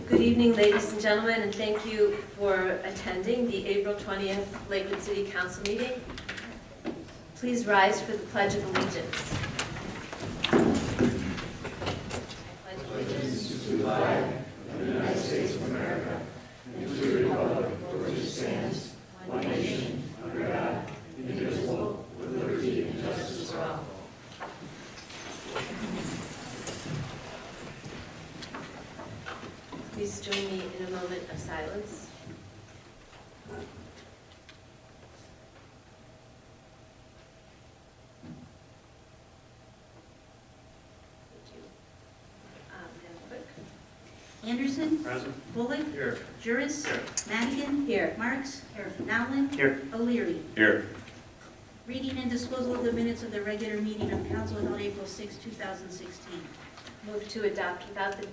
Good evening, ladies and gentlemen, and thank you for attending the April 20th Lakewood City Council meeting. Please rise for the Pledge of Allegiance. I pledge allegiance To the flag of the United States of America and to the republic for which it stands, one nation, under God, indivisible, with liberty and justice for all. Please join me in a moment of silence. Thank you. Madam Clerk? Anderson, Present. Bullock, Here. Juris, Here. Madigan, Here. Marks, Nowlin, Here. O'Leary. Here. Reading and disposal of the minutes of the regular meeting of council held April 6, 2016. Move to adopt without the...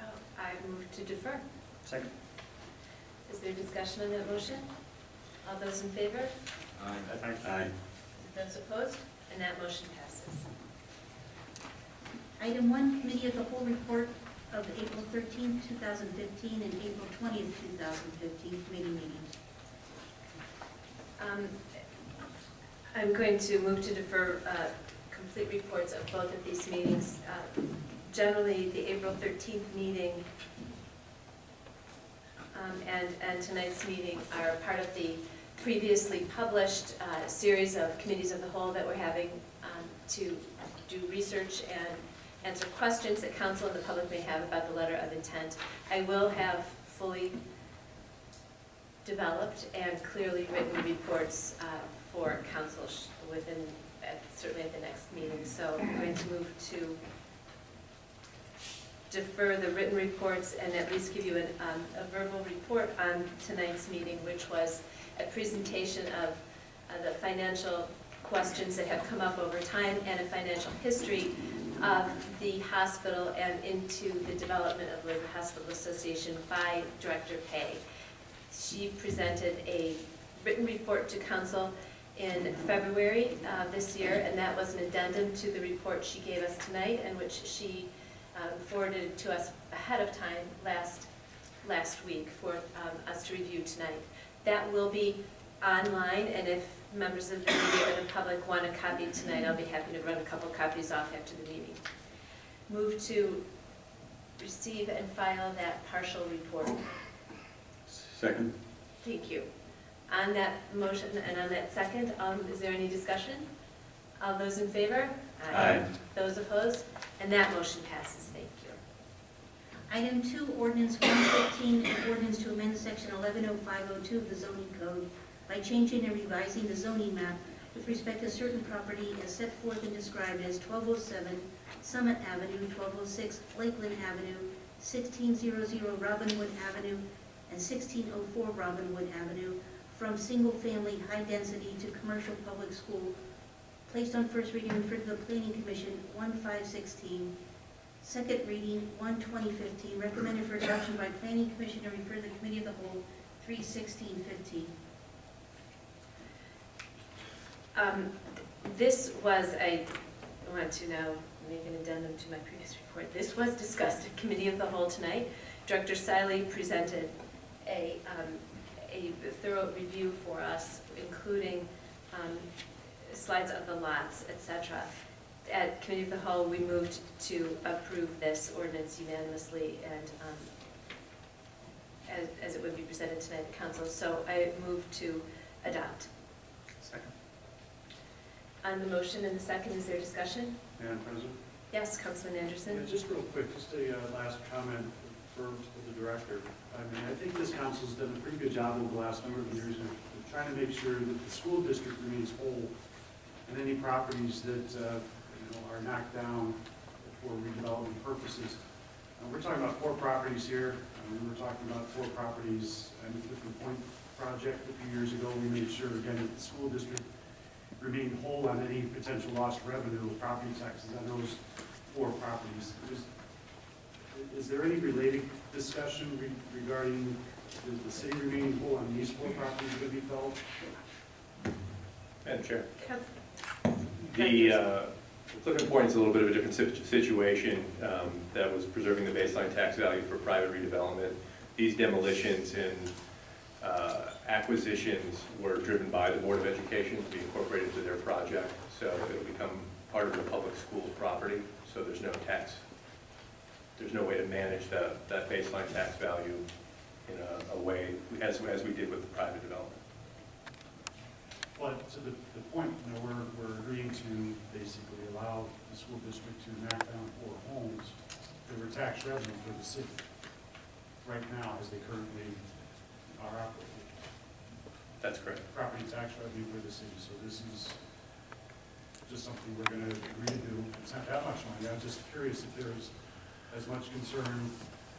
Oh, I move to defer. Second. Is there discussion on that motion? All those in favor? Aye. Those opposed? And that motion passes. Item 1, Committee of the Whole Report of April 13, 2015 and April 20, 2015 committee meetings. I'm going to move to defer complete reports of both of these meetings. Generally, the April 13th meeting and tonight's meeting are part of the previously published series of committees of the whole that we're having to do research and answer questions that council and the public may have about the letter of intent. I will have fully developed and clearly written reports for council certainly at the next meeting. So I'm going to move to defer the written reports and at least give you a verbal report on tonight's meeting, which was a presentation of the financial questions that have come up over time and a financial history of the hospital and into the development of Lakewood Hospital Association by Director Pay. She presented a written report to council in February this year, and that was an addendum to the report she gave us tonight, and which she forwarded to us ahead of time last week for us to review tonight. That will be online, and if members of the media or the public want a copy tonight, I'll be happy to run a couple copies off after the meeting. Move to receive and file that partial report. Second. Thank you. On that motion and on that second, is there any discussion? All those in favor? Aye. Those opposed? And that motion passes. Thank you. Item 2, Ordinance 115, an ordinance to amend Section 110502 of the zoning code by changing and revising the zoning map with respect to certain property as set forth and described as 1207 Summit Avenue, 1206 Lakeland Avenue, 1600 Robinwood Avenue, and 1604 Robinwood Avenue from single-family high-density to commercial public school, placed on first reading and referred to the Planning Commission 1/5/16, second reading 1/2015, recommended for adoption by Planning Commission and referred to the Committee of the Whole 3/16/15. This was I want to now make an addendum to my previous report. This was discussed at Committee of the Whole tonight. Director Siley presented a thorough review for us, including slides of the lots, etc. At Committee of the Whole, we moved to approve this ordinance unanimously and as it would be presented tonight at Council. So I move to adopt. Second. On the motion and the second, is there discussion? Madam President? Yes, Councilman Anderson. Yeah, just real quick, just a last comment for the director. I mean, I think this council's done a pretty good job over the last number of years of trying to make sure that the school district remains whole and any properties that are knocked down for redevelopment purposes. We're talking about 4 properties here. We were talking about 4 properties in the Clifton Point project a few years ago. We made sure, again, that the school district remained whole on any potential lost revenue of property taxes on those 4 properties. Is there any related discussion regarding the city remaining whole on these 4 properties that we felt? Madam Chair, Council- the Clifton Point's a little bit of a different situation. That was preserving the baseline tax value for private redevelopment. These demolitions and acquisitions were driven by the Board of Education to be incorporated into their project, so it'll become part of the public school property, so there's no tax, there's no way to manage that baseline tax value in a way as we did with the private development. Well, to the point, we're agreeing to basically allow the school district to knock down 4 homes that were tax revenue for the city right now as they currently are operating. That's correct. Property tax revenue for the city, so this is just something we're going to agree to do. It's not that much money. I'm just curious if there's as much concern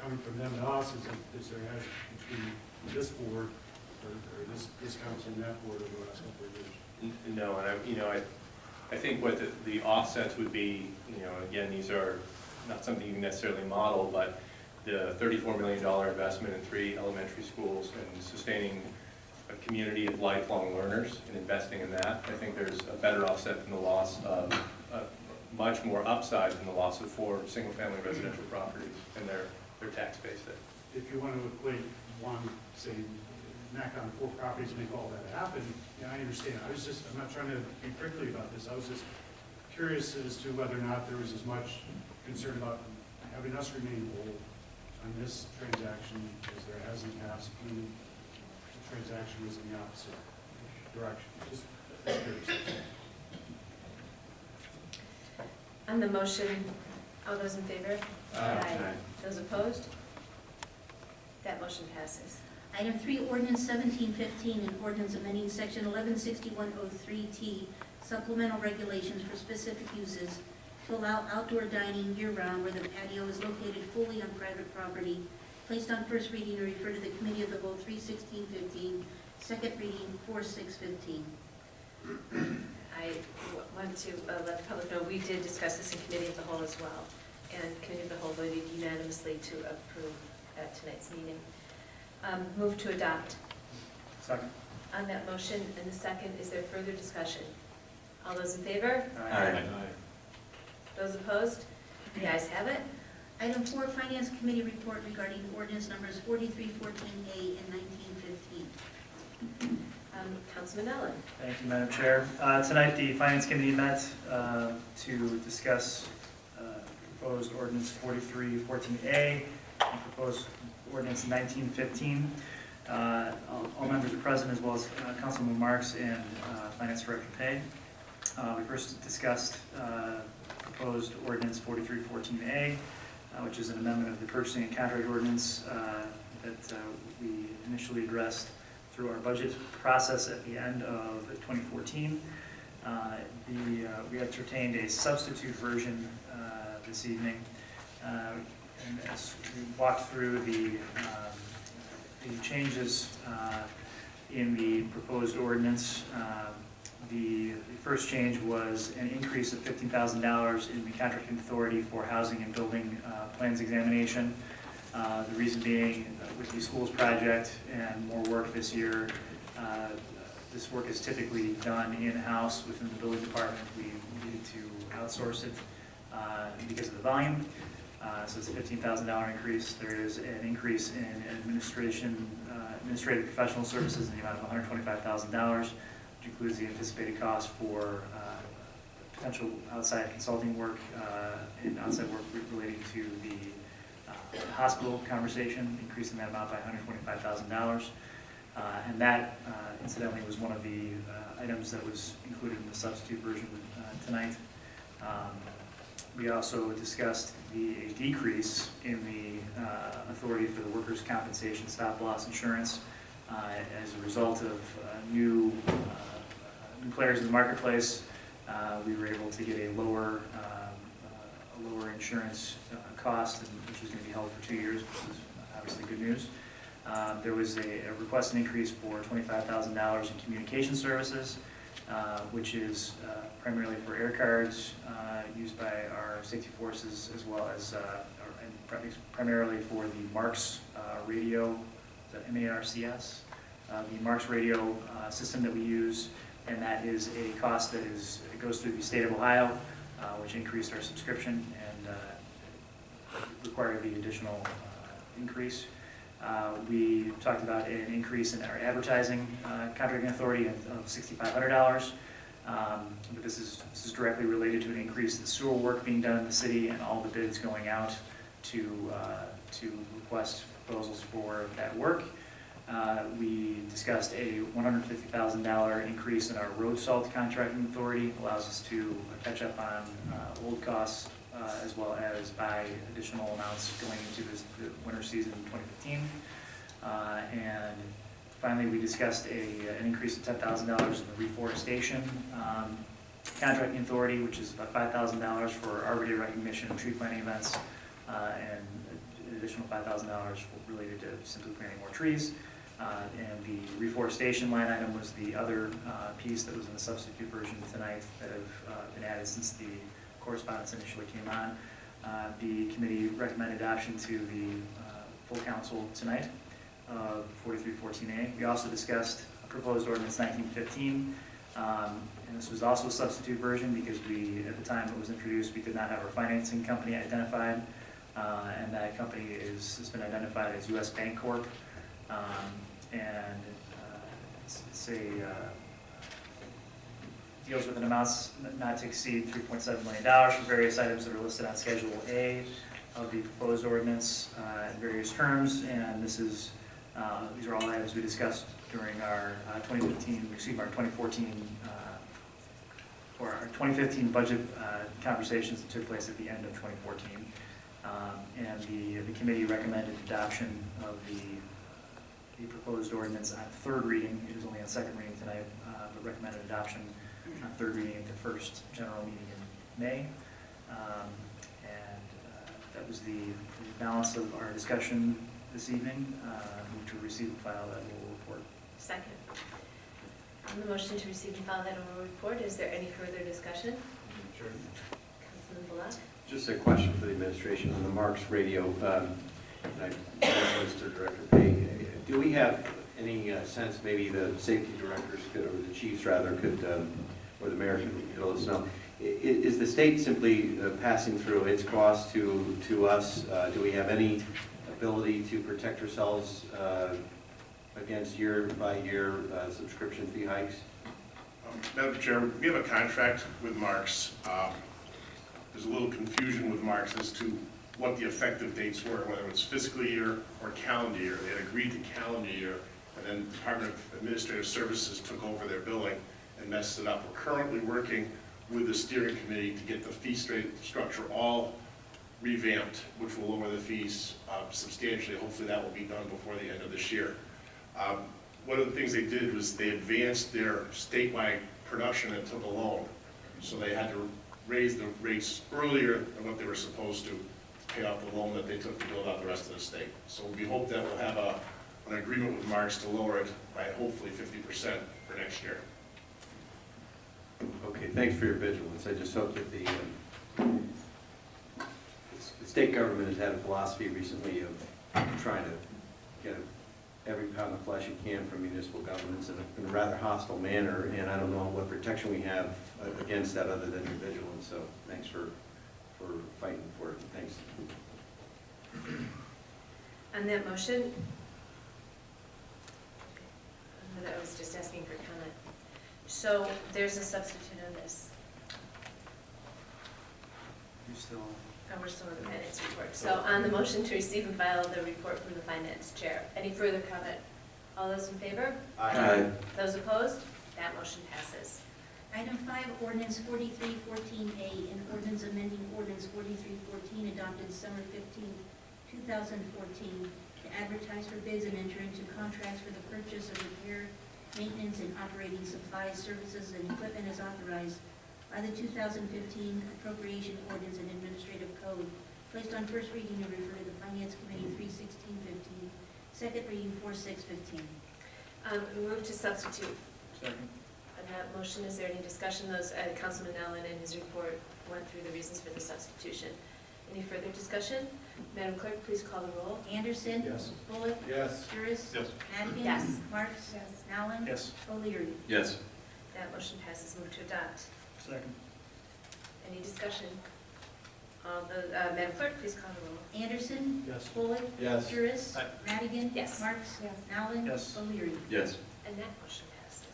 coming from them to us as there has between this board or this council and that board over the last couple of years. No, and I think what the offsets would be, again, these are not something you can necessarily model, but the $34 million investment in 3 elementary schools and sustaining a community of lifelong learners and investing in that, I think there's a better offset than the loss of, much more upside than the loss of 4 single-family residential properties and their tax base there. If you want to equate one, say, knock on 4 properties, make all that happen, yeah, I understand. I'm not trying to be prickly about this. I was just curious as to whether or not there was as much concern about having us remain whole on this transaction as there has in the past when the transaction was in the opposite direction. Just curious. On the motion, all those in favor? Aye. Those opposed? That motion passes. Item 3, ordinance 1715, an ordinance amending section 116103T, supplemental regulations for specific uses to allow outdoor dining year-round where the patio is located fully on private property, placed on first reading and referred to the committee of the whole 3/16/15, second reading 4/6/15. I want to let the public know, we did discuss this in committee of the whole as well, and committee of the whole voted unanimously to approve at tonight's meeting. Move to adopt. Second. On that motion and the second, is there further discussion? All those in favor? Aye. Those opposed? The ayes have it. Item 4, Finance Committee report regarding ordinance numbers 4314A and 1915. Councilman Ellen. Thank you, Madam Chair. Tonight, the Finance Committee met to discuss proposed ordinance 4314A and proposed ordinance 1915. All members are present, as well as Councilman Marks and Finance Director Pay. We first discussed proposed ordinance 4314A, which is an amendment of the purchasing and contract ordinance that we initially addressed through our budget process at the end of 2014. We entertained a substitute version this evening. And as we walked through the changes in the proposed ordinance, the first change was an increase of $15,000 in the contracting authority for housing and building plans examination. The reason being, with the schools project and more work this year, this work is typically done in-house within the building department. We needed to outsource it because of the volume. So it's a $15,000 increase. There is an increase in administrative professional services in the amount of $125,000, which includes the anticipated cost for potential outside consulting work and outside work relating to the hospital conversation, increasing that amount by $125,000. And that, incidentally, was one of the items that was included in the substitute version tonight. We also discussed a decrease in the authority for the workers' compensation stop-loss insurance as a result of new players in the marketplace. We were able to get a lower insurance cost, which is going to be held for 2 years, which is obviously good news. There was a requested increase for $25,000 in communication services, which is primarily for air cards used by our safety forces, as well as and primarily for the MARCS radio, is that MARCS? The MARCS radio system that we use, and that is a cost that goes through the state of Ohio. which increased our subscription and required the additional increase. We talked about an increase in our advertising contracting authority of $6,500. But this is directly related to an increase in sewer work being done in the city and all the bids going out to request proposals for that work. We discussed a $150,000 increase in our road salt contracting authority, allows us to catch up on old costs as well as buy additional amounts going into the winter season in 2015. And finally, we discussed an increase of $10,000 in the reforestation contracting authority, which is about $5,000 for Arbor Day recognition and tree planting events, and an additional $5,000 related to simply planting more trees. And the reforestation line item was the other piece that was in the substitute version tonight that have been added since the correspondence initially came on. The committee recommended adoption to the full council tonight of 4314A. We also discussed proposed ordinance 1915, and this was also a substitute version because at the time it was introduced, we did not have our financing company identified, and that company has been identified as U.S. Bank Corp. Deals with an amounts not to exceed $3.7 million for various items that are listed on Schedule A of the proposed ordinance in various terms, and these are all items we discussed during our 2014 or our 2015 budget conversations that took place at the end of 2014. And the committee recommended adoption of the proposed ordinance on third reading. It is only on second reading tonight, but recommended adoption on third reading at the first general meeting in May. That was the balance of our discussion this evening. Move to receive and file that oral report. Second. On the motion to receive and file that oral report, is there any further discussion? Sure. Councilman Bullock? Just a question for the administration on the Marks radio. Mr. Director Pay, do we have any sense, maybe the safety directors could, or the chiefs rather, could, or the mayor could let us know, is the state simply passing through its costs to us? Do we have any ability to protect ourselves against year-by-year subscription fee hikes? Madam Chair, we have a contract with Marks. There's a little confusion with Marks as to what the effective dates were, whether it's fiscal year or calendar year. They had agreed to calendar year, and then the Department of Administrative Services took over their billing and messed it up. We're currently working with the steering committee to get the fee structure all revamped, which will lower the fees substantially. Hopefully that will be done before the end of this year. One of the things they did was they advanced their statewide production and took a loan. So they had to raise the rates earlier than what they were supposed to pay off the loan that they took to build out the rest of the state. So we hope that we'll have an agreement with Marks to lower it by hopefully 50% for next year. Okay, thanks for your vigilance. I just hope that the state government has had a philosophy recently of trying to get every pound of flesh it can from municipal governments in a rather hostile manner, and I don't know what protection we have against that other than your vigilance, so thanks for fighting for it. Thanks. On that motion, I was just asking for comment. So there's a substitute on this. You're still. We're still in the finance report. So on the motion to receive and file the report from the finance chair. Any further comment? All those in favor? Aye. Those opposed? That motion passes. Item 5, ordinance 4314A, an ordinance amending ordinance 4314 adopted summer 15, 2014, to advertise for bids and enter into contracts for the purchase of repair, maintenance, and operating supplies, services, and equipment as authorized by the 2015 appropriation ordinance and administrative code, placed on first reading and referred to the Finance Committee 3/16/15, second reading 4/6/15. Move to substitute. Second. On that motion, is there any discussion? Councilman Allen in his report went through the reasons for the substitution. Any further discussion? Madam Clerk, please call the roll. Anderson. Yes. Bullock. Yes. Burris. Yes. Atkins. Yes. Marks. Yes. Allen. Yes. O'Leary. Yes. That motion passes. Move to adopt. Second. Any discussion? Madam Clerk, please call the roll. Anderson. Yes. Foley. Yes. Juris. Aye. Madigan. Yes. Marks. Yes. Nowlen. Yes. O'Leary. Yes. And that motion passes.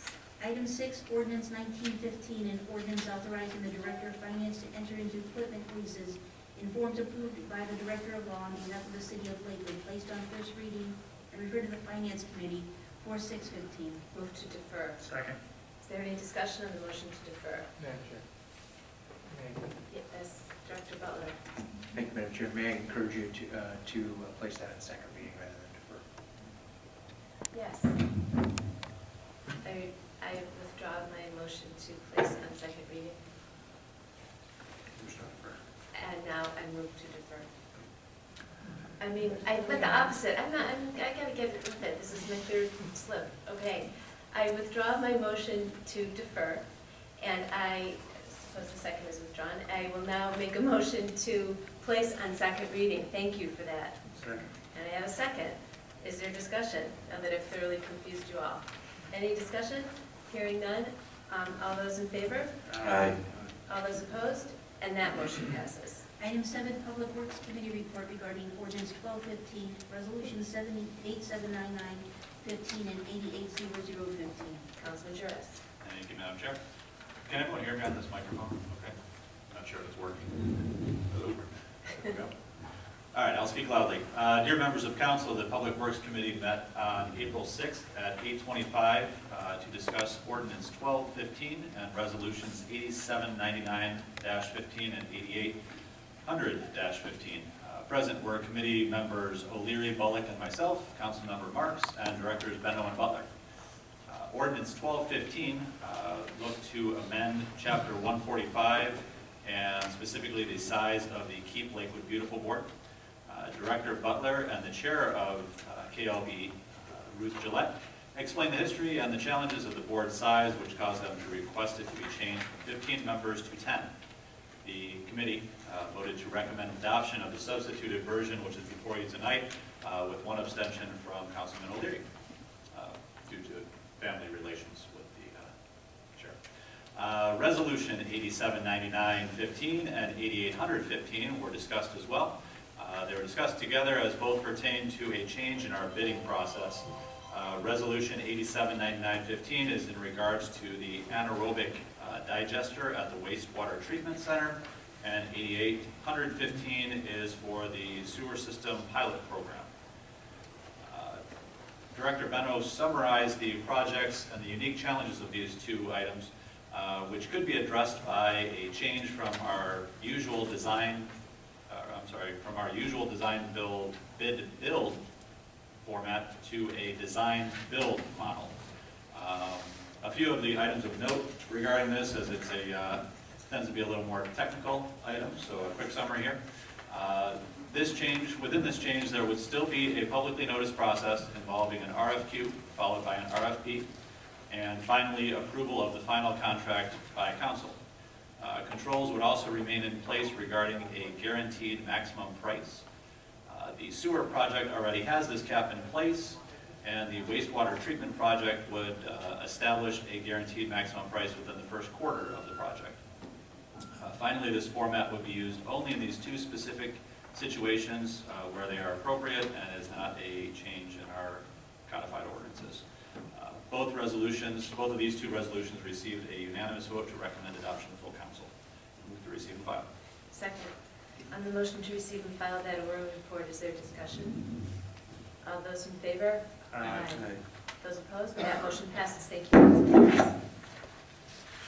Item 6, ordinance 1915, an ordinance authorizing the Director of Finance to enter into equipment leases in forms approved by the Director of Law on behalf of the City of Lakewood, placed on first reading and referred to the Finance Committee for 6/15. Move to defer. Second. Is there any discussion on the motion to defer? Madam Chair. Yes, Director Butler. Thank you, Madam Chair. May I encourage you to place that in second reading rather than defer? Yes. I withdraw my motion to place on second reading, Who's not for? and now I move to defer. I mean, I went the opposite. I gotta get it with it. This is my third slip. Okay. I withdraw my motion to defer, and suppose the second is withdrawn. I will now make a motion to place on second reading. Thank you for that. Second. And I have a second. Is there discussion, now that I've thoroughly confused you all? Any discussion? Hearing none. All those in favor? Aye. All those opposed? And that motion passes. Item 7, Public Works Committee report regarding ordinance 1215, resolution 879915 and 880015. Councilman Juris. Thank you, Madam Chair. Can everyone hear me on this microphone? Okay. Not sure if it's working. Hello? There we go. All right, I'll speak loudly. Dear members of council, the Public Works Committee met on April 6th at 8:25 to discuss ordinance 1215 and resolutions 8799-15 and 8800-15. Present were committee members O'Leary, Bullock, and myself, Councilmember Marks, and directors Benno and Butler. Ordinance 1215 looked to amend Chapter 145 and specifically the size of the Keep Lakewood Beautiful Board. Director Butler and the chair of KLB, Ruth Gillette, explained the history and the challenges of the board's size, which caused them to request it to be changed from 15 members to 10. The committee voted to recommend adoption of the substituted version, which is before you tonight, with one abstention from Councilman O'Leary due to family relations with the chair. Resolution 8799-15 and 8800-15 were discussed as well. They were discussed together as both pertain to a change in our bidding process. Resolution 8799-15 is in regards to the anaerobic digester at the wastewater treatment center, and 8815 is for the sewer system pilot program. Director Benno summarized the projects and the unique challenges of these two items, which could be addressed by a change from our usual design bid build format to a design build model. A few of the items of note regarding this, as it's tends to be a little more technical item, so a quick summary here. Within this change, there would still be a publicly noticed process involving an RFQ followed by an RFP, and finally approval of the final contract by council. Controls would also remain in place regarding a guaranteed maximum price. The sewer project already has this cap in place, and the wastewater treatment project would establish a guaranteed maximum price within the first quarter of the project. Finally, this format would be used only in these two specific situations where they are appropriate and is not a change in our codified ordinances. Both of these two resolutions received a unanimous vote to recommend adoption to full council. Move to receive and file. Second. On the motion to receive and file that oral report, is there discussion? All those in favor? Aye. Those opposed? That motion passes. Thank you.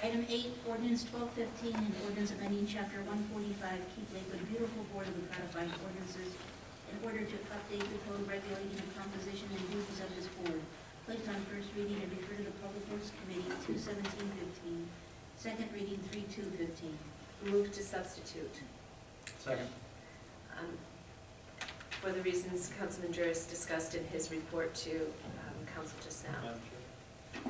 Item 8, ordinance 1215, and ordinance amending chapter 145, Keep Lakewood Beautiful Board of the Codified Ordinances in order to update the code regulating the composition and duties of this board, placed on first reading and referred to the Public Works Committee 2/17/15, second reading 3/2/15. Move to substitute. Second. For the reasons Councilman Juris discussed in his report to council just now. Madam Chair,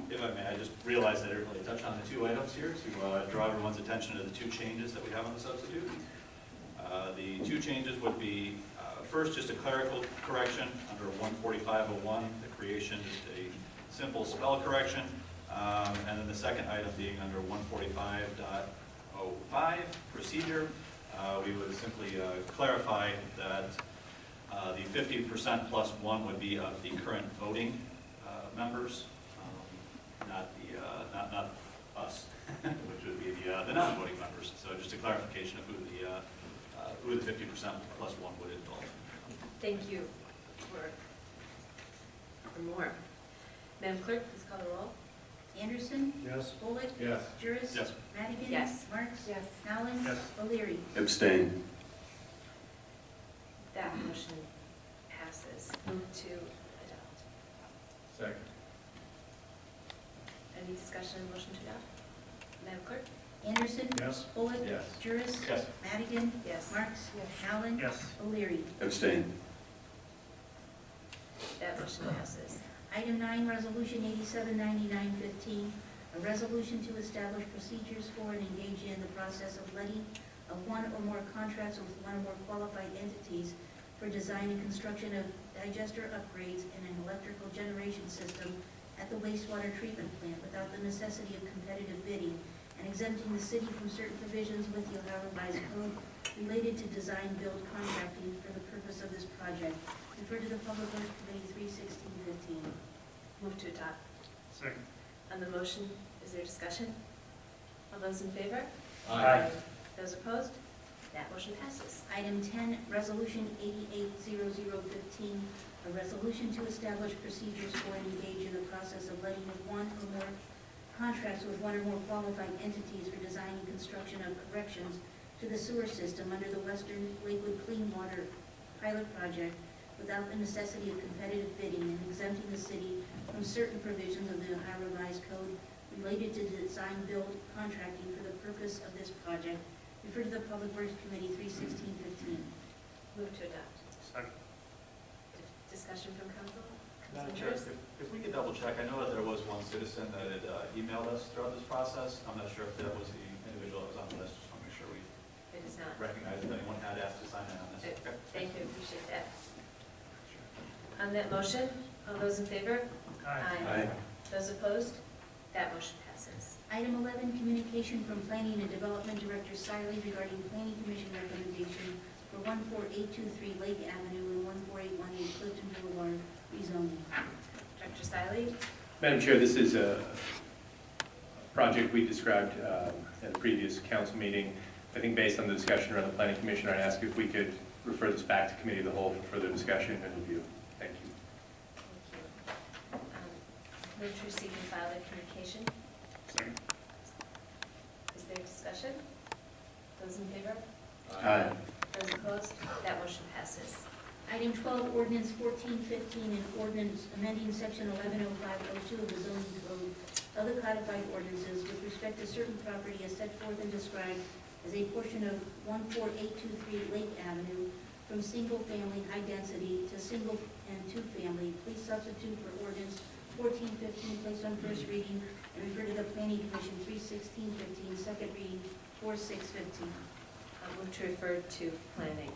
if I may, I just realized I didn't really touch on the two items here to draw everyone's attention to the two changes that we have on the substitute. The two changes would be, first, just a clerical correction under 145.01. The creation, just a simple spell correction. And then the second item being under 145.05, procedure. We would simply clarify that the 50% plus one would be of the current voting members, not us, which would be the non-voting members. So just a clarification of who the 50% plus one would involve. Thank you for more. Madam Clerk, please call the roll. Anderson, Yes. Bullock, Yes. Juris. Yes. Madigan. Yes. Marks. Yes. Allen. Yes. O'Leary. Abstain. That motion passes. Move to adopt. Second. Any discussion on the motion to adopt? Madam Clerk? Anderson. Yes. Bullock. Yes. Juris. Yes. Madigan. Yes. Marks. Allen. Yes. O'Leary. Abstain. That motion passes. Item 9, Resolution 879915, a resolution to establish procedures for and engage in the process of letting of one or more contracts with one or more qualified entities for design and construction of digester upgrades and an electrical generation system at the wastewater treatment plant without the necessity of competitive bidding, and exempting the city from certain provisions with the Ohio Revised Code related to design-build contracting for the purpose of this project. Refer to the Public Works Committee 3/16/15. Move to adopt. Second. On the motion, is there discussion? All those in favor? Aye. Those opposed? That motion passes. Item 10, Resolution 880015, a resolution to establish procedures for and engage in the process of letting of one or more contracts with one or more qualified entities for design and construction of corrections to the sewer system under the Western Lakewood Clean Water Pilot Project without the necessity of competitive bidding, and exempting the city from certain provisions of the Ohio Revised Code related to design-build contracting for the purpose of this project. Refer to the Public Works Committee 3/16/15. Move to adopt. Second. Discussion from council? Madam Councilor Chair, Juris? if we could double check, I know that there was one citizen that had emailed us throughout this process. I'm not sure if that was the individual that was on the list. Just want to make sure we It is not. recognize if anyone had asked to sign in on this. Okay. Okay. Thank you, appreciate that. On that motion, all those in favor? Aye. Those opposed? That motion passes. Item 11, communication from Planning and Development Director Siley regarding Planning Commission recommendation for 14823 Lake Avenue and 14818 Clifton Boulevard rezoning. Director Siley? Madam Chair, this is a project we described at a previous council meeting. I think based on the discussion around the Planning Commission, I'd ask if we could refer this back to Committee of the Whole for further discussion and review. Thank you. Thank you. Move to receive and file the communication. Second. Is there discussion? Those in favor? Aye. Those opposed? That motion passes. Item 12, ordinance 1415, and ordinance amending section 110502 of the zoning code, other codified ordinances with respect to certain property as set forth and described as a portion of 14823 Lake Avenue from single-family high density to single and two-family. Please substitute for ordinance 1415, placed on first reading, and refer to the Planning Commission 3/16/15, second reading 4/6/15. I'll move to refer to planning.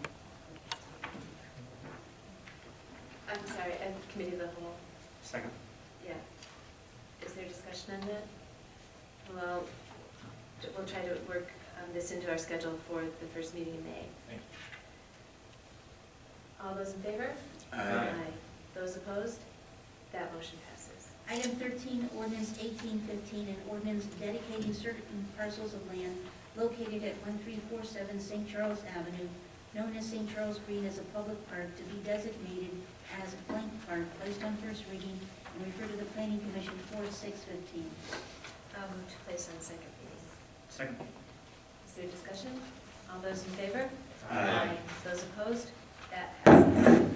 I'm sorry, and Committee of the Whole. Second. Yeah. Is there discussion on that? Well, we'll try to work this into our schedule for the first meeting in May. Thank you. All those in favor? Aye. Those opposed? That motion passes. Item 13, ordinance 1815, an ordinance dedicating certain parcels of land located at 1347 St. Charles Avenue, known as St. Charles Green, as a public park to be designated as blank park, placed on first reading, and refer to the Planning Commission 4/6/15. I'll move to place on second reading. Second. Is there discussion? All those in favor? Aye. Those opposed? That passes.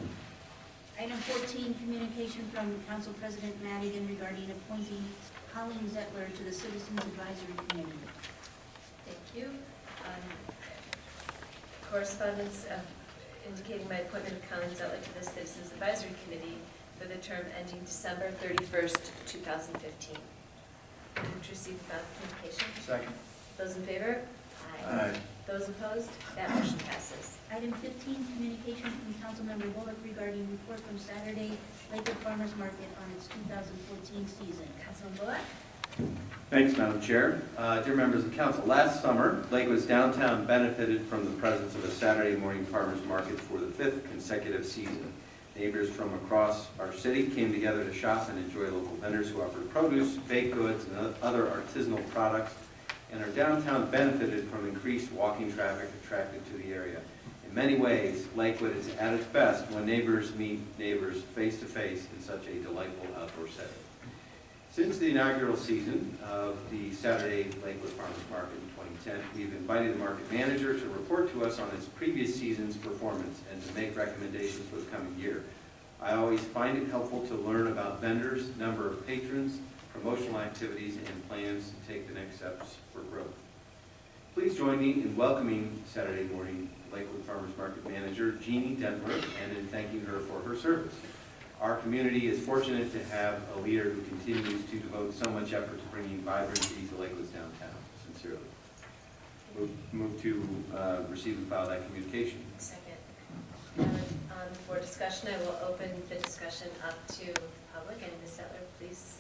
Item 14, communication from Council President Madigan regarding appointing Colleen Zettler to the Citizens Advisory Committee. Thank you. Correspondence indicating my appointment of Colleen Zettler to the Citizens Advisory Committee for the term ending December 31st, 2015. Move to receive the communication. Second. Those in favor? Aye. Those opposed? That motion passes. Item 15, communication from Councilmember Bullock regarding report from Saturday Lakewood Farmers Market on its 2014 season. Councilman Bullock? Thanks, Madam Chair. Dear members of council, last summer, Lakewood's downtown benefited from the presence of a Saturday morning farmers market for the 5th consecutive season. Neighbors from across our city came together to shop and enjoy local vendors who offered produce, baked goods, and other artisanal products, and our downtown benefited from increased walking traffic attracted to the area. In many ways, Lakewood is at its best when neighbors meet neighbors face to face in such a delightful outdoor setting. Since the inaugural season of the Saturday Lakewood Farmers Market in 2010, we've invited the market manager to report to us on its previous season's performance and to make recommendations for the coming year. I always find it helpful to learn about vendors, number of patrons, promotional activities, and plans to take the next steps for growth. Please join me in welcoming Saturday morning Lakewood Farmers Market Manager Jeannie Dentler and in thanking her for her service. Our community is fortunate to have a leader who continues to devote so much effort to bringing vibrancy to Lakewood's downtown. Sincerely. Move to receive and file that communication. Second. And for discussion, I will open the discussion up to the public, and Ms. Settler, please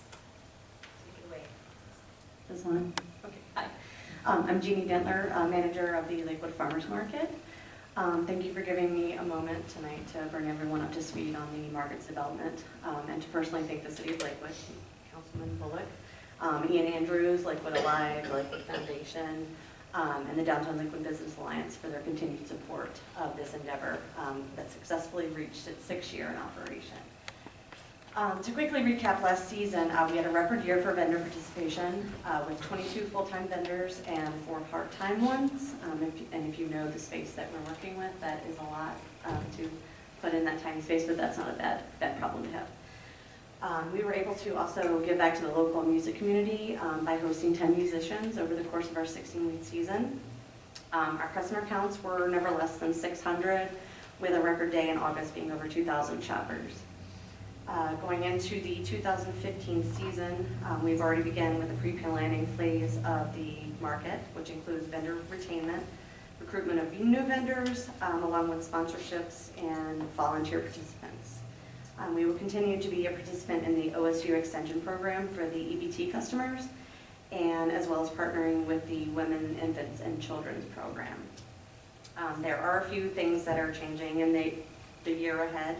take it away. This one? Okay, hi. I'm Jeannie Dentler, manager of the Lakewood Farmers Market. Thank you for giving me a moment tonight to bring everyone up to speed on the market's development, and to personally thank the City of Lakewood, Councilman Bullock, Ian Andrews, Lakewood Alive, Lakewood Foundation, and the Downtown Lakewood Business Alliance for their continued support of this endeavor that successfully reached its 6th year in operation. To quickly recap last season, we had a record year for vendor participation with 22 full-time vendors and 4 part-time ones. If you know the space that we're working with, that is a lot to put in that tiny space, but that's not a bad problem to have. We were able to also give back to the local music community by hosting 10 musicians over the course of our 16-week season. Our customer counts were never less than 600, with a record day in August being over 2,000 shoppers. Going into the 2015 season, we've already begun with the pre-planning phase of the market, which includes vendor retainment, recruitment of new vendors, along with sponsorships and volunteer participants. We will continue to be a participant in the OSU Extension Program for the EBT customers, and as well as partnering with the Women, Infants, and Children's Program. There are a few things that are changing in the year ahead.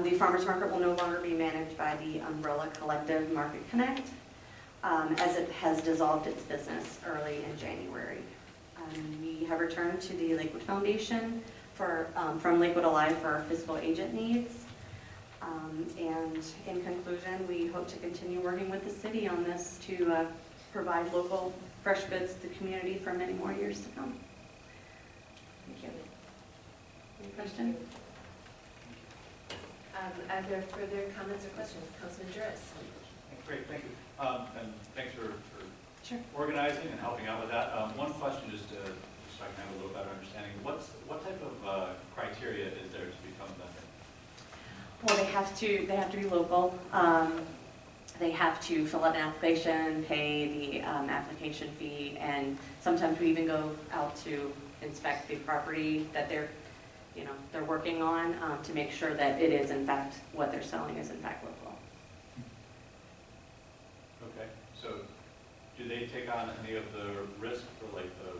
The farmers market will no longer be managed by the umbrella collective Market Connect, as it has dissolved its business early in January. We have returned to the Lakewood Foundation from Lakewood Alive for our fiscal agent needs. And in conclusion, we hope to continue working with the city on this to provide local fresh goods to the community for many more years to come. Thank you. Any questions? Are there further comments or questions? Councilman Juris. Great, thank you. And thanks for Sure. organizing and helping out with that. One question, just so I can have a little better understanding. What type of criteria is there to become a vendor? Well, they have to be local. They have to fill out an application, pay the application fee, and sometimes we even go out to inspect the property that they're working on to make sure that it is in fact what they're selling is in fact local. Okay, so do they take on any of the risk for like the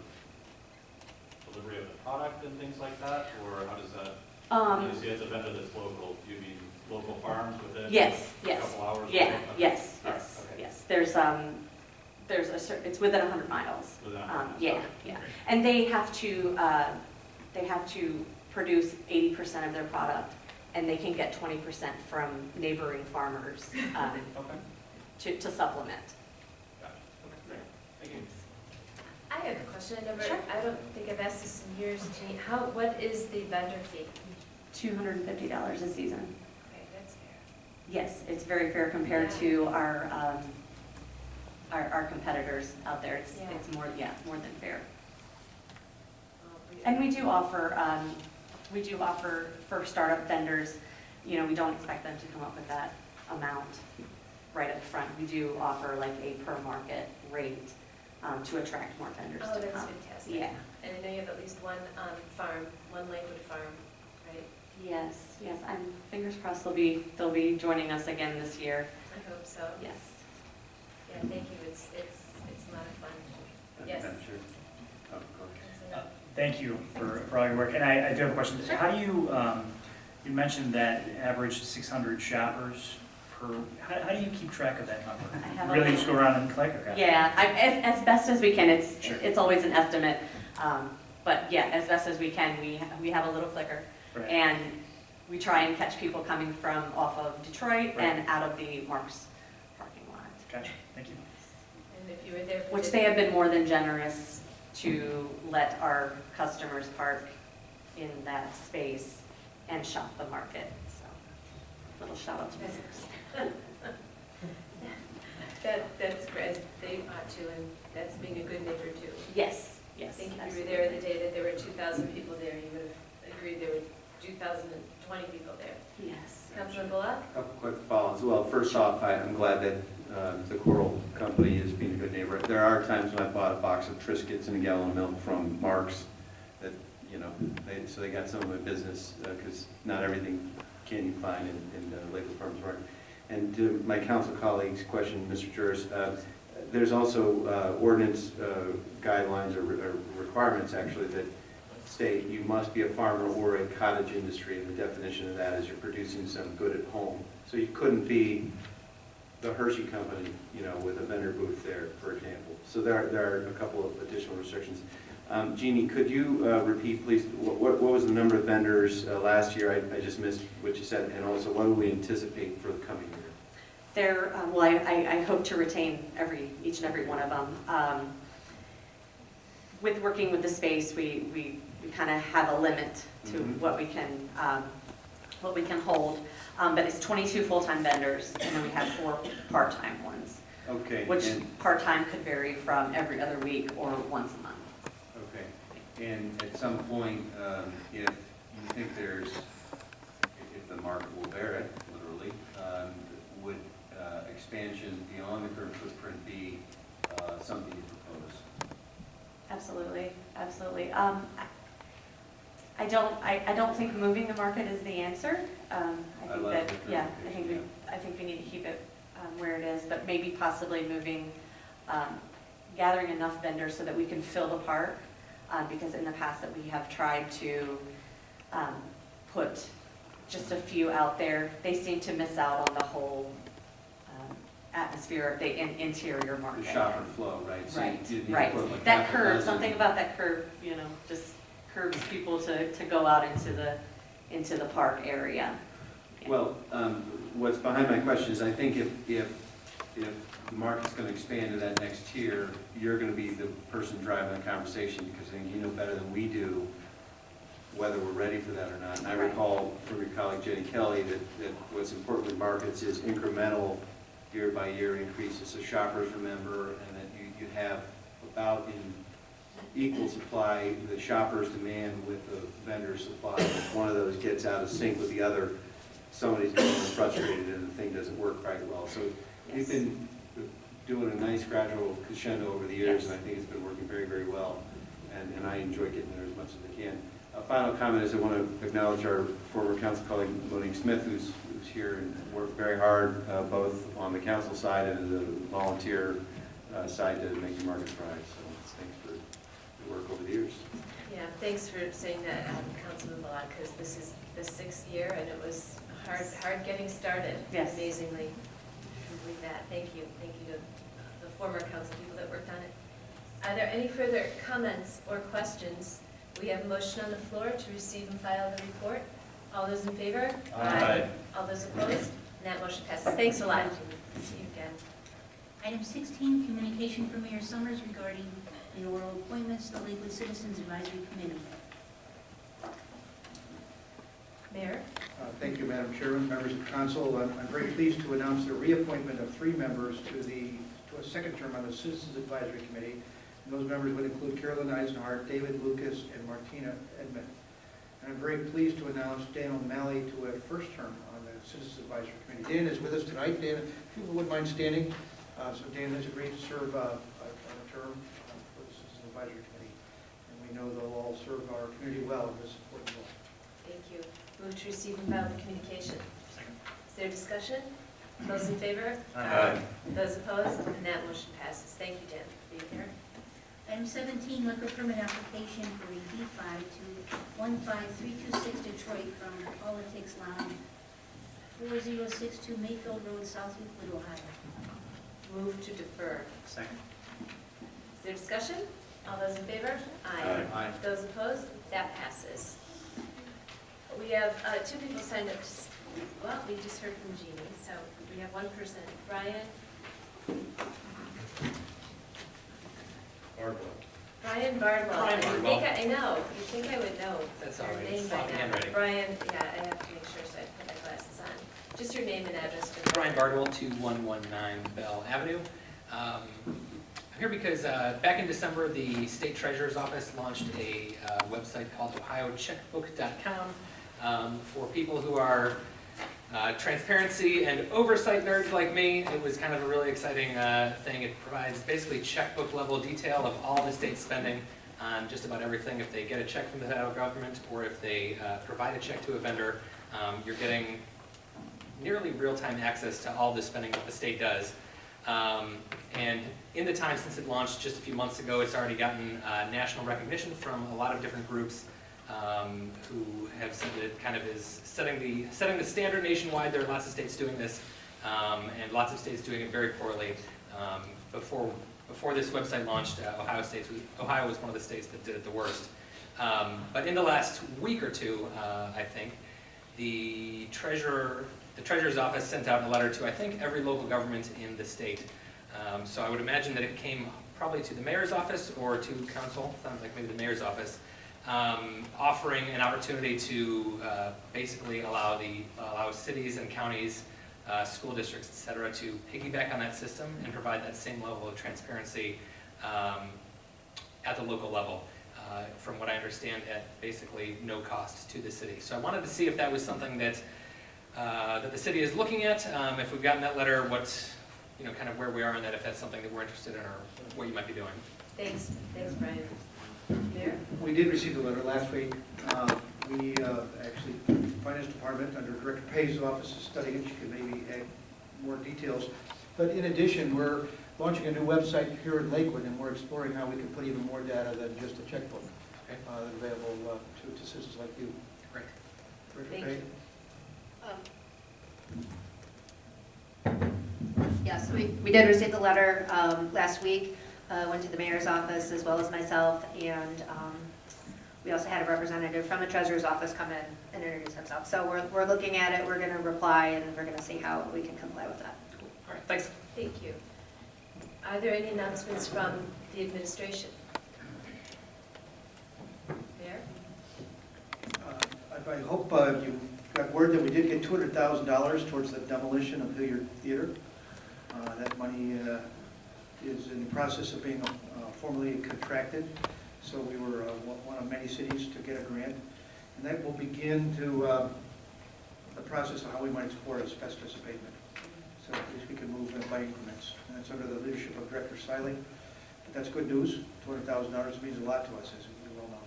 delivery of the product and things like that, or how does that? When you say it's a vendor that's local, do you mean local farms within Yes. a couple hours? Yeah. Okay. Yes. All right, Yes. okay. Yes. There's a certain. It's within 100 miles. Within 100 miles, Yeah. okay, Yeah. great. And they have to produce 80% of their product, and they can get 20% from neighboring farmers Okay. to supplement. Gotcha. Okay, great. Thank you. I have a question. Sure. I don't think I've asked this in years, Jeannie. What is the vendor fee? $250 a season. Okay, that's fair. Yes, it's very fair compared Yeah. to our competitors out there. Yeah. It's more than fair. Well, And we do offer for startup vendors, we don't expect them to come up with that amount right up front. We do offer like a per market rate to attract more vendors Oh, to that's come. fantastic. Yeah. And I know you have at least one farm, one Lakewood farm, right? Yes. I'm fingers crossed they'll be joining us again this year. I hope so. Yes. Yeah, Yeah, thank you, it's a lot of fun. Yes. Madam Chair. Oh, go ahead. Thank you for all your work. And I do have a question. How do you, you mentioned that average 600 shoppers per, how do you keep track of that I have number? a- Really just go around and collect? Okay. Yeah, as best as we can. Sure. It's always an estimate. But yeah, as best as we can, we have a little clicker. Right. And we try and catch people coming from off of Detroit Right. and out of the Marks parking lot. Gotcha, thank you. And if you were there for Which the- they have been more than generous to let our customers park in that space and shop the market, so, little shout out to visitors. That's great, they ought to, and that's being a good neighbor too. Yes, I yes. think if you were there the day that there were 2,000 people there, you would have agreed there were 2,020 people there. Yes. Councilman Bullock? A couple quick follows. Well, first off, I'm glad that the Coral Company is being a good neighbor. There are times when I bought a box of Triscuits and a gallon of milk from Mark's that, you know, so they got some of my business, because not everything can you find in Lakewood Farmers Market. And to my council colleagues' question, Mr. Juris, there's also ordinance guidelines or requirements actually that state you must be a farmer or a cottage industry, and the definition of that is you're producing some good at home. So you couldn't be the Hershey Company, you know, with a vendor booth there, for example. So there are a couple of additional restrictions. Jeannie, could you repeat, please, what was the number of vendors last year? I just missed what you said, and also what do we anticipate for the coming year? Well, I hope to retain each and every one of them. With working with the space, we kind of have a limit to what we can hold. But it's 22 full-time vendors, and then we have 4 part-time ones. Okay. Which and- part-time could vary from every other week or once a month. Okay. And at some point, if you think if the market will bear it, literally, would expansion beyond the current footprint be something you propose? Absolutely, absolutely. I don't think moving the market is the answer. I love think the that, yeah, clarification, I think we need to keep it where it is, but maybe possibly moving, gathering enough vendors so that we can fill the park, because in the past that we have tried to put just a few out there, they seem to miss out on the whole atmosphere of the interior market. The shopper flow, right? So Right, you need to right. put like That half a curve, dozen- something about that curve, you know, just curbs people to go out into the park area. Well, what's behind my question is I think if the market's going to expand to that next tier, you're going to be the person driving the conversation, because I think you know better than we do whether we're ready for that or not. And I Right. recall from your colleague Jenny Kelly that what's important with markets is incremental year-by-year increases, so shoppers remember, and that you have about in equal supply the shopper's demand with the vendor's supply. If one of those gets out of sync with the other, somebody's getting frustrated and the thing doesn't work quite well. So we've been doing a nice gradual crescendo over the years, Yes. and I think it's been working very, very well, and I enjoy getting there as much as I can. A final comment is I want to acknowledge our former council colleague Monique Smith, who's here and worked very hard, both on the council side and the volunteer side to make the market thrive. So thanks for your work over the years. Yeah, thanks for saying that, Councilman Bullock, because this is the 6th year, and it was hard getting started. Yes. Amazingly complete that. Thank you to the former council people that worked on it. Are there any further comments or questions? We have a motion on the floor to receive and file the report. All those in favor? Aye. All those opposed? And that motion passes. Thanks a lot. See you again. Item 16, communication from Mayor Summers regarding the oral appointments to the Lakewood Citizens Advisory Committee. Mayor? Thank you, Madam Chairman, members of council. I'm very pleased to announce the reappointment of 3 members to a second term on the Citizens Advisory Committee. And those members would include Carolyn Eisenhart, David Lucas, and Martina Edmond. And I'm very pleased to announce Dan O'Malley to a first term on the Citizens Advisory Committee. Dan is with us tonight. Dan, if you wouldn't mind standing. So Dan has agreed to serve a term for the Citizens Advisory Committee. And we know they'll all serve our community well in this important role. Thank you. Move to receive and file the communication. Is there discussion? Those in favor? Aye. Those opposed? And that motion passes. Thank you, Dan, for being here. Item 17, liquor permit application for a D5 to 15326 Detroit from Politics Lounge, 4062 Mayfield Road, South Lakewood, Ohio. Move to defer. Second. Is there discussion? All those in favor? Aye. Those opposed? That passes. We have two people signed up to, well, we just heard from Jeannie, so we have one person. Brian? Brian Bardwell. Brian Bardwell. I know, you think I would know That's your all right. name It's by sloppy now. handwriting. Brian, yeah, I have to make sure, so I put my glasses on. Just your name and address for Brian Bardwell, 2119 Bell Avenue. I'm here because back in December, the State Treasurer's Office launched a website called ohiocheckbook.com for people who are transparency and oversight nerds like me. It was kind of a really exciting thing. It provides basically checkbook level detail of all the state spending on just about everything. If they get a check from the federal government or if they provide a check to a vendor, you're getting nearly real-time access to all the spending that the state does. And in the time since it launched just a few months ago, it's already gotten national recognition from a lot of different groups who have said that it kind of is setting the standard nationwide. There are lots of states doing this, and lots of states doing it very poorly. Before this website launched, Ohio was one of the states that did it the worst. But in the last week or two, I think, the Treasurer's Office sent out a letter to, I think, every local government in the state. So I would imagine that it came probably to the mayor's office or to council, sounds like maybe the mayor's office, offering an opportunity to basically allow cities and counties, school districts, et cetera, to piggyback on that system and provide that same level of transparency at the local level. From what I understand, at basically no cost to the city. So I wanted to see if that was something that the city is looking at. If we've gotten that letter, kind of where we are in that, if that's something that we're interested in or what you might be doing. Thanks, Brian. Mayor? We did receive the letter last week. We actually, Finance Department, under Director Pay's office, is studying it. She could maybe add more details. But in addition, we're launching a new website here in Lakewood, and we're exploring how we can put even more data than just a checkbook available to citizens like you. Great. Director Thank Pay? Yes, we did receive the letter last week. Went to the mayor's office as well as myself, and we also had a representative from the treasurer's office come in and introduce themselves. So we're looking at it, we're going to reply, and we're going to see how we can comply with that. Cool. All right, thanks. Thank you. Are there any announcements from the administration? Mayor? I hope you got word that we did get $200,000 towards the demolition of Hilliard Theater. That money is in the process of being formally contracted. So we were one of many cities to get a grant. And that will begin to the process of how we might explore asbestos abatement. So at least we can move by increments. And that's under the leadership of Director Siley. But that's good news. $200,000 means a lot to us, as you well know.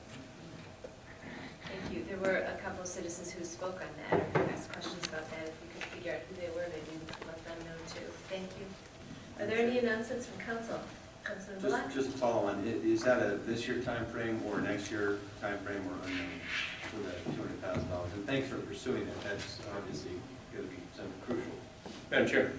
Thank you. There were a couple of citizens who spoke on that or asked questions about that. If we could figure out who they were, maybe we could let them know too. Thank you. Are there any announcements from council? Councilman Bullock? Just to follow on, is that a this year timeframe or next year timeframe or unknown for that $200,000? And thanks for pursuing that. That's obviously going to be something crucial. Madam Chair,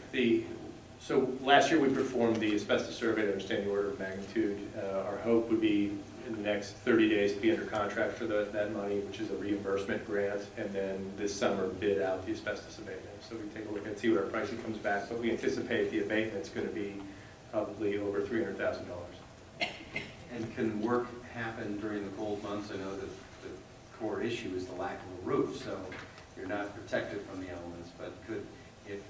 so last year we performed the asbestos survey to understand the order of magnitude. Our hope would be in the next 30 days to be under contract for that money, which is a reimbursement grant, and then this summer bid out the asbestos abatement. So we take a look and see what our pricing comes back, but we anticipate the abatement's going to be probably over $300,000. And can work happen during the cold months? I know that the core issue is the lack of a roof, so you're not protected from the elements, but if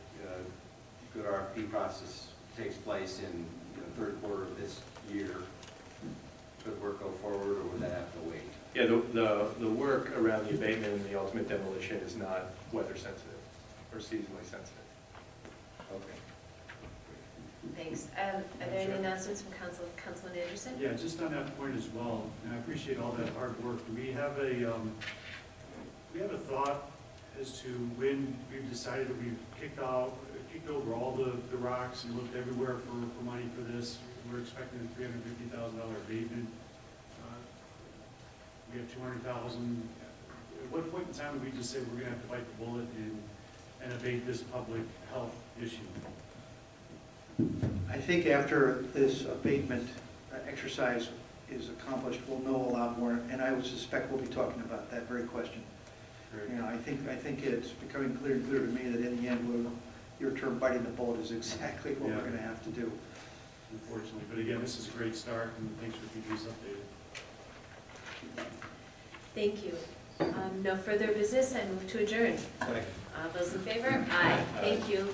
good RFP process takes place in the third quarter of this year, could work go forward, or would that have to wait? Yeah, the work around the abatement and the ultimate demolition is not weather sensitive or seasonally sensitive. Okay. Thanks. Are there any announcements from Councilman Anderson? Yeah, just on that point as well, and I appreciate all that hard work. We have a thought as to when we've decided that we've kicked over all the rocks and looked everywhere for money for this. We're expecting a $350,000 abatement. We have 200,000. At what point in time did we just say we're gonna have to bite the bullet and abate this public health issue? I think after this abatement exercise is accomplished, we'll know a lot more, and I would suspect we'll be talking about that very question. You know, I think it's becoming clear and clear to me that in the end, your term biting the bullet is exactly what we're gonna have to do. Unfortunately, but again, this is a great start, and thanks for keeping us updated. Thank you. No further business, I move to adjourn. All those in favor? Aye. Thank you.